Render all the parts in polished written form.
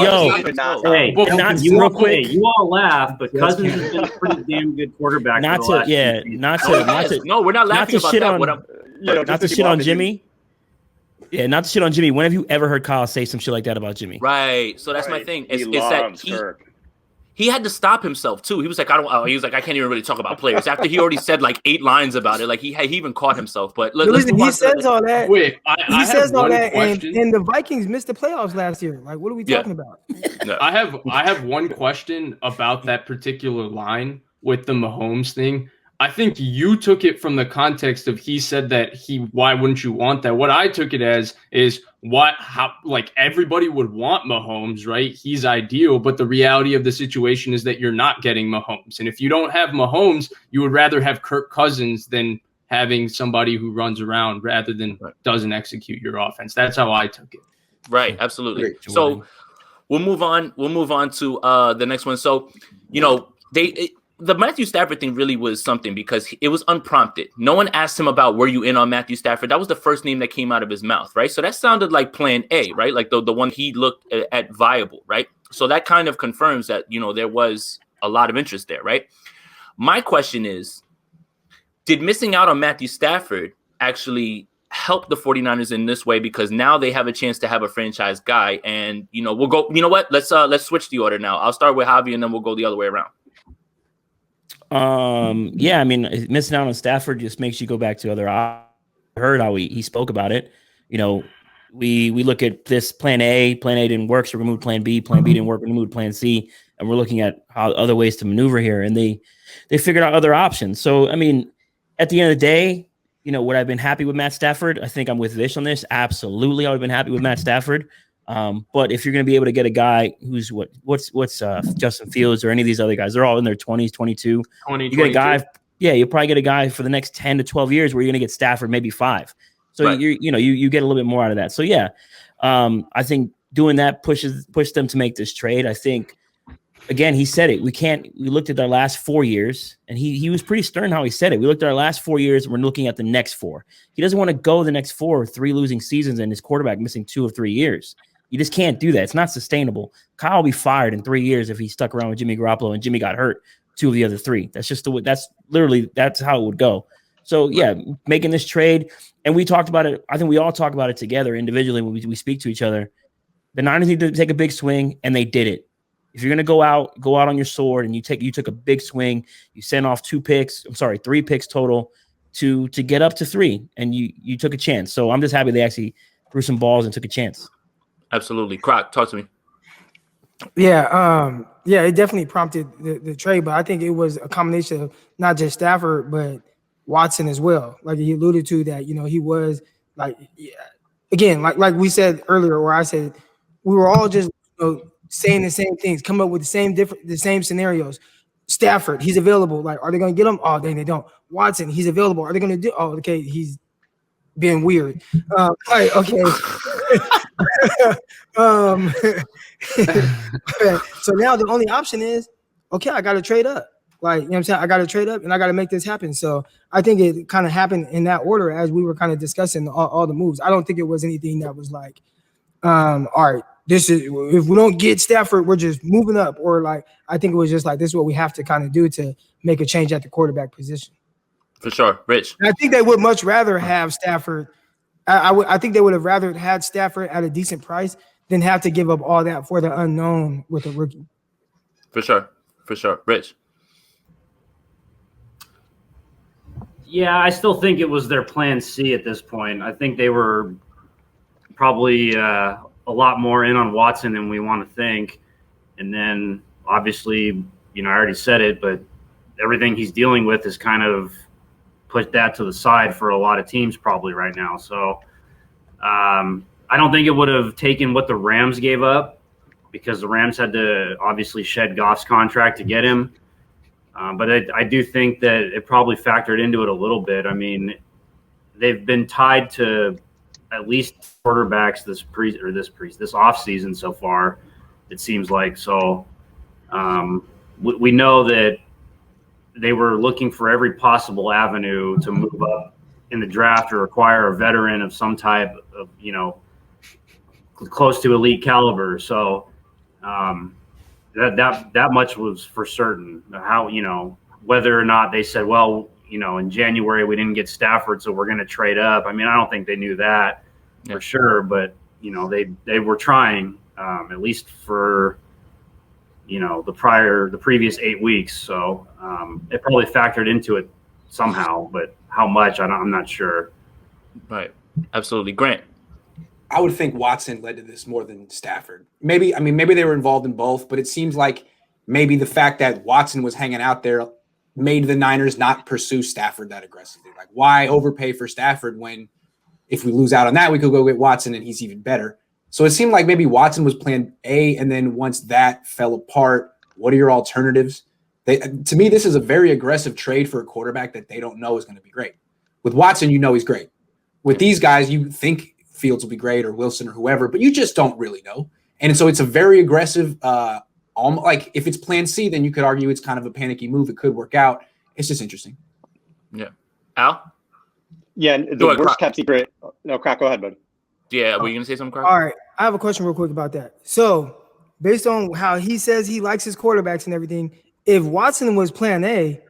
Yo, hey, not you real quick. Hey, you all laugh, but Cousins has been a pretty damn good quarterback. Not to, yeah, not to. No, we're not laughing about that. Not to shit on Jimmy. Yeah, not to shit on Jimmy. When have you ever heard Kyle say some shit like that about Jimmy? Right. So that's my thing. It's that he had to stop himself too. He was like, I can't even really talk about players after he already said like 8 lines about it. Like he even caught himself. But he says all that. Wait, he says all that, and the Vikings missed the playoffs last year. Like, what are we talking about? No. I have one question about that particular line with the Mahomes thing. I think you took it from the context of he said that why wouldn't you want that? What I took it as is how everybody would want Mahomes, right? He's ideal, but the reality of the situation is that you're not getting Mahomes. And if you don't have Mahomes, you would rather have Kirk Cousins than having somebody who runs around rather than doesn't execute your offense. That's how I took it. Right, absolutely. So we'll move on. We'll move on to the next one. So, the Matthew Stafford thing really was something because it was unprompted. No one asked him about, were you in on Matthew Stafford? That was the first name that came out of his mouth, right? So that sounded like plan A, right? Like the one he looked at viable, right? So that kind of confirms that, there was a lot of interest there, right? My question is, did missing out on Matthew Stafford actually help the 49ers in this way? Because now they have a chance to have a franchise guy. And, we'll go, you know what? Let's switch the order now. I'll start with Javi and then we'll go the other way around. Yeah, I mean, missing out on Stafford just makes you go back to other. I heard how he spoke about it. We look at this plan A. Plan A didn't work, so we moved plan B. Plan B didn't work, we moved plan C, and we're looking at how other ways to maneuver here. And they figured out other options. So, I mean, at the end of the day, would I have been happy with Matt Stafford? I think I'm with Vish on this. Absolutely, I would have been happy with Matt Stafford. But if you're going to be able to get a guy who's what's Justin Fields or any of these other guys, they're all in their 20s, 22. You get a guy, you'll probably get a guy for the next 10 to 12 years where you're going to get Stafford maybe 5. So right. you get a little bit more out of that. So yeah, I think doing that pushed them to make this trade. I think again, he said it. We looked at our last 4 years, and he was pretty stern how he said it. We looked at our last 4 years, and we're looking at the next 4. He doesn't want to go the next 4 or 3 losing seasons and his quarterback missing 2 or 3 years. You just can't do that. It's not sustainable. Kyle will be fired in 3 years if he stuck around with Jimmy Garoppolo and Jimmy got hurt 2 of the other 3. That's just that's how it would go. So yeah, making this trade, and we talked about it. I think we all talk about it together individually when we speak to each other. The Niners need to take a big swing, and they did it. If you're going to go out on your sword, and you took a big swing, you sent off 3 picks total to get up to 3, and you took a chance. So I'm just happy they actually threw some balls and took a chance. Absolutely. Croc, talk to me. Yeah, it definitely prompted the trade, but I think it was a combination of not just Stafford, but Watson as well. Like he alluded to that, he was again, like we said earlier, or I said, we were all just saying the same things, come up with the same scenarios. Stafford, he's available. Like, are they going to get him? Oh, dang, they don't. Watson, he's available. Are they going to do? Oh, okay, he's being weird. Okay. So now the only option is, okay, I got to trade up. Like, I'm saying? I got to trade up and I got to make this happen. So I think it kind of happened in that order as we were kind of discussing all the moves. I don't think it was anything that was like, all right, this is, if we don't get Stafford, we're just moving up. Or like, I think it was just like, this is what we have to kind of do to make a change at the quarterback position. For sure. Rich. And I think they would much rather have Stafford. I think they would have rather had Stafford at a decent price than have to give up all that for the unknown with a rookie. For sure. Rich. Yeah, I still think it was their plan C at this point. I think they were probably a lot more in on Watson than we want to think. And then obviously, I already said it, but everything he's dealing with is kind of put that to the side for a lot of teams probably right now. So I don't think it would have taken what the Rams gave up, because the Rams had to obviously shed Goff's contract to get him. But I do think that it probably factored into it a little bit. I mean, they've been tied to at least quarterbacks this offseason so far, it seems like. So we know that they were looking for every possible avenue to move up in the draft or acquire a veteran of some type of, close to elite caliber. So That much was for certain. How, whether or not they said, well, in January we didn't get Stafford, so we're going to trade up. I mean, I don't think they knew that for sure, but they were trying, at least for the previous 8 weeks. So it probably factored into it somehow, but how much I'm not sure. Right, absolutely. Grant. I would think Watson led to this more than Stafford. Maybe they were involved in both, but it seems like maybe the fact that Watson was hanging out there made the Niners not pursue Stafford that aggressively. Like, why overpay for Stafford when if we lose out on that, we could go get Watson and he's even better. So it seemed like maybe Watson was plan A, and then once that fell apart, what are your alternatives? To me, this is a very aggressive trade for a quarterback that they don't know is going to be great. With Watson, he's great. With these guys, you think Fields will be great or Wilson or whoever, but you just don't really know. And so it's a very aggressive, like if it's plan C, then you could argue it's kind of a panicky move. It could work out. It's just interesting. Yeah. Al? Yeah, the worst kept secret. No, Croc, go ahead, bud. Yeah, were you going to say something, Croc? All right. I have a question real quick about that. So based on how he says he likes his quarterbacks and everything, if Watson was plan A,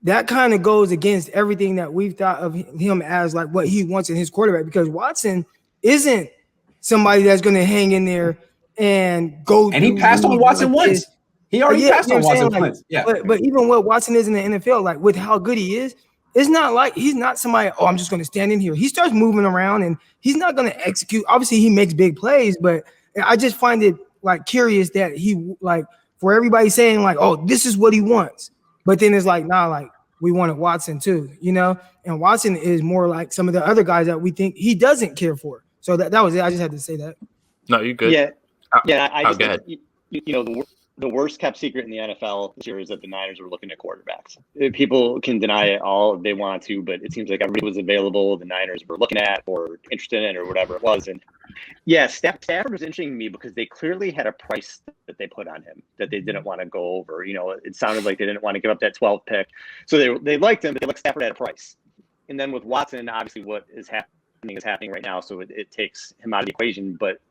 that kind of goes against everything that we've thought of him as like what he wants in his quarterback, because Watson isn't somebody that's going to hang in there and go. And he passed on Watson once. He already passed on Watson once. Yeah. But even what Watson is in the NFL, like with how good he is, it's not like he's not somebody, I'm just going to stand in here. He starts moving around and he's not going to execute. Obviously, he makes big plays, but I just find it like curious that he like for everybody saying like, oh, this is what he wants. But then it's like, nah, like we wanted Watson too, and Watson is more like some of the other guys that we think he doesn't care for. So that was it. I just had to say that. No, you're good. Yeah. I just, go ahead. The worst kept secret in the NFL this year is that the Niners were looking at quarterbacks. People can deny it all they want to, but it seems like everybody was available. The Niners were looking at or interested in or whatever it was. And yeah, Stafford was interesting to me because they clearly had a price that they put on him that they didn't want to go over. It sounded like they didn't want to give up that 12th pick. So they liked him, but they liked Stafford at a price. And then with Watson, obviously what is happening right now. So it takes him out of the equation. But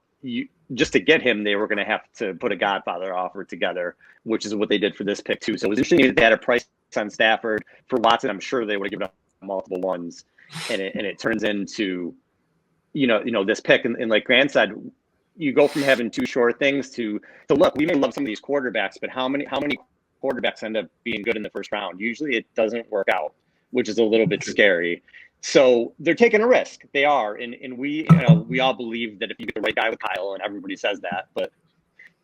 just to get him, they were going to have to put a Godfather offer together, which is what they did for this pick too. So it was interesting that they had a price on Stafford. For Watson, I'm sure they would have given up multiple ones, and it turns into, this pick. And like Grant said, you go from having two sure things to look. We may love some of these quarterbacks, but how many quarterbacks end up being good in the first round? Usually it doesn't work out, which is a little bit scary. So they're taking a risk. They are. And we, we all believe that if you get the right guy with Kyle, and everybody says that, but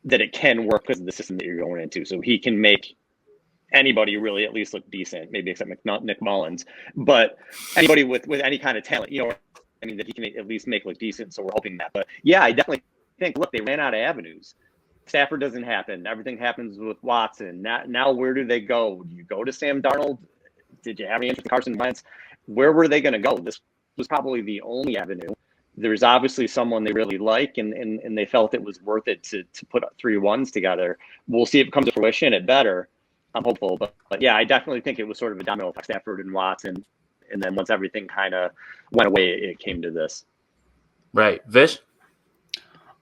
that it can work because of the system that you're going into. So he can make anybody really at least look decent, maybe except Nick Mullins, but anybody with any kind of talent, that he can at least make look decent. So we're hoping that. But yeah, I definitely think, look, they ran out of avenues. Stafford doesn't happen. Everything happens with Watson. Now where do they go? Do you go to Sam Darnold? Did you have any interest in Carson Wentz? Where were they going to go? This was probably the only avenue. There's obviously someone they really like, and they felt it was worth it to put 3 ones together. We'll see if it comes to fruition. It better. I'm hopeful. But yeah, I definitely think it was sort of a domino effect, Stafford and Watson. And then once everything kind of went away, it came to this. Right. Vish?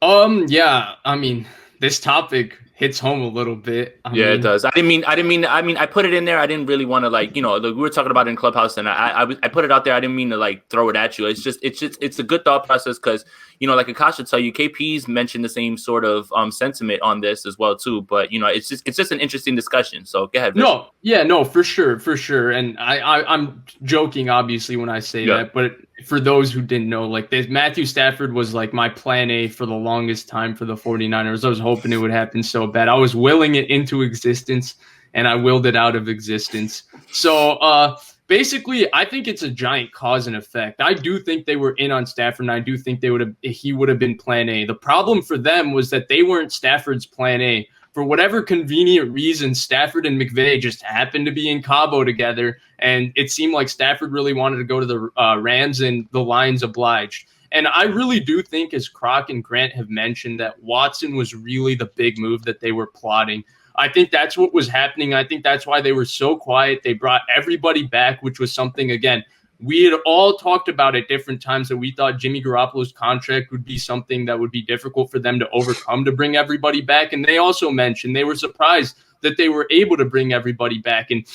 Yeah, I mean, this topic hits home a little bit. I mean, it does. I put it in there. I didn't really want to we were talking about it in Clubhouse, and I put it out there. I didn't mean to throw it at you. It's a good thought process because, like Akash would tell you, KP's mentioned the same sort of sentiment on this as well too. But it's just an interesting discussion. So go ahead, Vish. No, for sure. And I'm joking obviously when I say that, but for those who didn't know, Matthew Stafford was my plan A for the longest time for the 49ers. I was hoping it would happen so bad. I was willing it into existence, and I willed it out of existence. So basically, I think it's a giant cause and effect. I do think they were in on Stafford, and I do think he would have been plan A. The problem for them was that they weren't Stafford's plan A. For whatever convenient reason, Stafford and McVay just happened to be in Cabo together, and it seemed like Stafford really wanted to go to the Rams, and the Lions obliged. And I really do think, as Croc and Grant have mentioned, that Watson was really the big move that they were plotting. I think that's what was happening. I think that's why they were so quiet. They brought everybody back, which was something, again, We had all talked about at different times that we thought Jimmy Garoppolo's contract would be something that would be difficult for them to overcome to bring everybody back. And they also mentioned they were surprised that they were able to bring everybody back and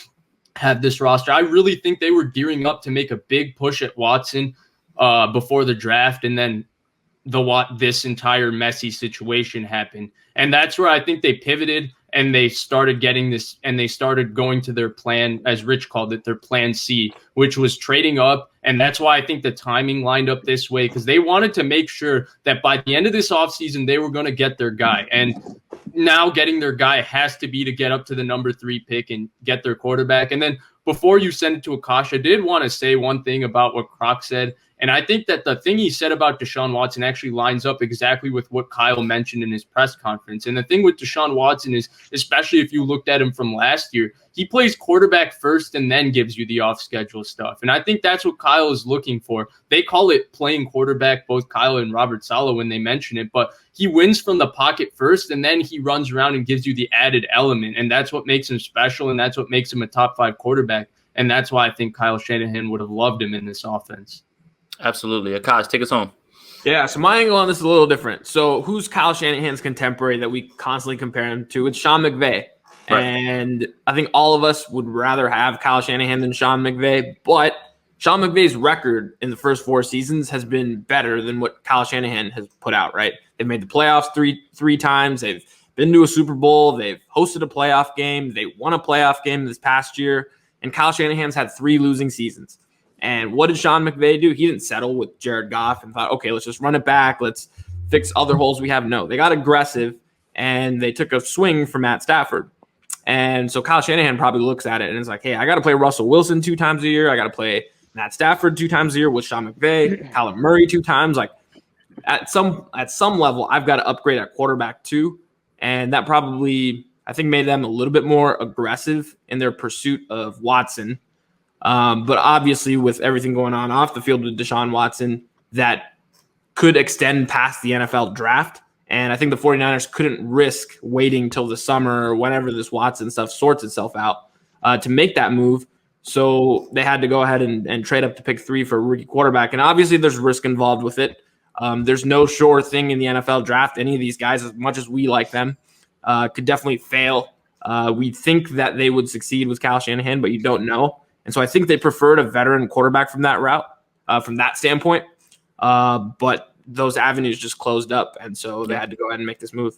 have this roster. I really think they were gearing up to make a big push at Watson before the draft, and then this entire messy situation happened. And that's where I think they pivoted and they started getting this, and they started going to their plan, as Rich called it, their plan C, which was trading up. And that's why I think the timing lined up this way, because they wanted to make sure that by the end of this offseason, they were going to get their guy. And now getting their guy has to be to get up to the number 3 pick and get their quarterback. And then before you send it to Akash, I did want to say one thing about what Croc said. And I think that the thing he said about Deshaun Watson actually lines up exactly with what Kyle mentioned in his press conference. And the thing with Deshaun Watson is, especially if you looked at him from last year, he plays quarterback first and then gives you the off-schedule stuff. And I think that's what Kyle is looking for. They call it playing quarterback, both Kyle and Robert Saleh, when they mention it. But he wins from the pocket first, and then he runs around and gives you the added element. And that's what makes him special, and that's what makes him a top 5 quarterback. And that's why I think Kyle Shanahan would have loved him in this offense. Absolutely. Akash, take us home. Yeah, so my angle on this is a little different. So who's Kyle Shanahan's contemporary that we constantly compare him to? It's Sean McVay. Right. And I think all of us would rather have Kyle Shanahan than Sean McVay. But Sean McVay's record in the first 4 seasons has been better than what Kyle Shanahan has put out, right? They've made the playoffs three times. They've been to a Super Bowl. They've hosted a playoff game. They won a playoff game this past year. And Kyle Shanahan's had 3 losing seasons. And what did Sean McVay do? He didn't settle with Jared Goff and thought, okay, let's just run it back. Let's fix other holes we have. No, they got aggressive, and they took a swing for Matt Stafford. And so Kyle Shanahan probably looks at it and is like, hey, I got to play Russell Wilson 2 times a year. I got to play Matt Stafford 2 times a year with Sean McVay, Kyler Murray 2 times. Like at some level, I've got to upgrade at quarterback too. And that probably, I think, made them a little bit more aggressive in their pursuit of Watson. But obviously with everything going on off the field with Deshaun Watson, that could extend past the NFL draft. And I think the 49ers couldn't risk waiting till the summer or whenever this Watson stuff sorts itself out to make that move. So they had to go ahead and trade up to pick 3 for a rookie quarterback. And obviously there's risk involved with it. There's no sure thing in the NFL draft. Any of these guys, as much as we like them, could definitely fail. We think that they would succeed with Kyle Shanahan, but you don't know. And so I think they preferred a veteran quarterback from that route, from that standpoint. But those avenues just closed up. And so they had to go ahead and make this move.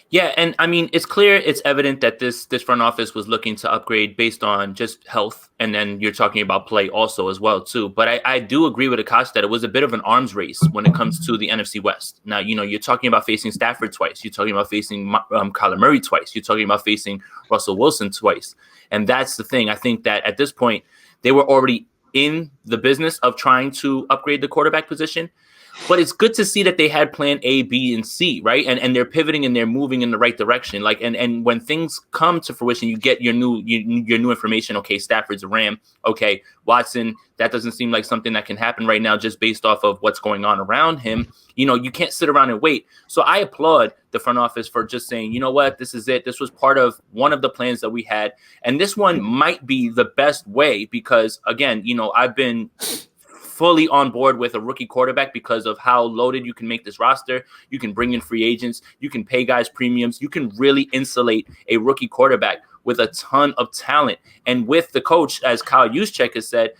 Yeah, and I mean, it's clear, it's evident that this front office was looking to upgrade based on just health, and then you're talking about play also as well too. But I do agree with Akash that it was a bit of an arms race when it comes to the NFC West. Now, you're talking about facing Stafford twice, you're talking about facing Kyler Murray twice, you're talking about facing Russell Wilson twice, and that's the thing. I think that at this point they were already in the business of trying to upgrade the quarterback position. But it's good to see that they had plan A, B, and C, right? And they're pivoting and they're moving in the right direction. Like, and when things come to fruition, you get your new information. Okay, Stafford's a Ram. Okay, Watson, that doesn't seem like something that can happen right now just based off of what's going on around him. You can't sit around and wait. So I applaud the front office for just saying, you know what, this is it. This was part of one of the plans that we had. And this one might be the best way because, again, I've been fully on board with a rookie quarterback because of how loaded you can make this roster. You can bring in free agents. You can pay guys premiums. You can really insulate a rookie quarterback with a ton of talent. And with the coach, as Kyle Juszczyk has said,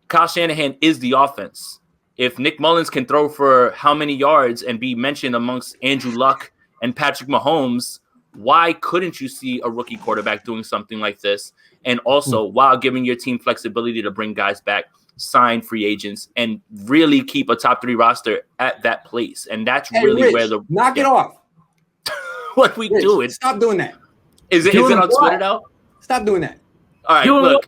Kyle Shanahan is the offense. If Nick Mullins can throw for how many yards and be mentioned amongst Andrew Luck and Patrick Mahomes, why couldn't you see a rookie quarterback doing something like this? And also, while giving your team flexibility to bring guys back, sign free agents, and really keep a top 3 roster at that place. And that's really Rich, where the knock it off. What we Rich, do is stop doing that. is it on Twitter now? Stop doing that. All right, look.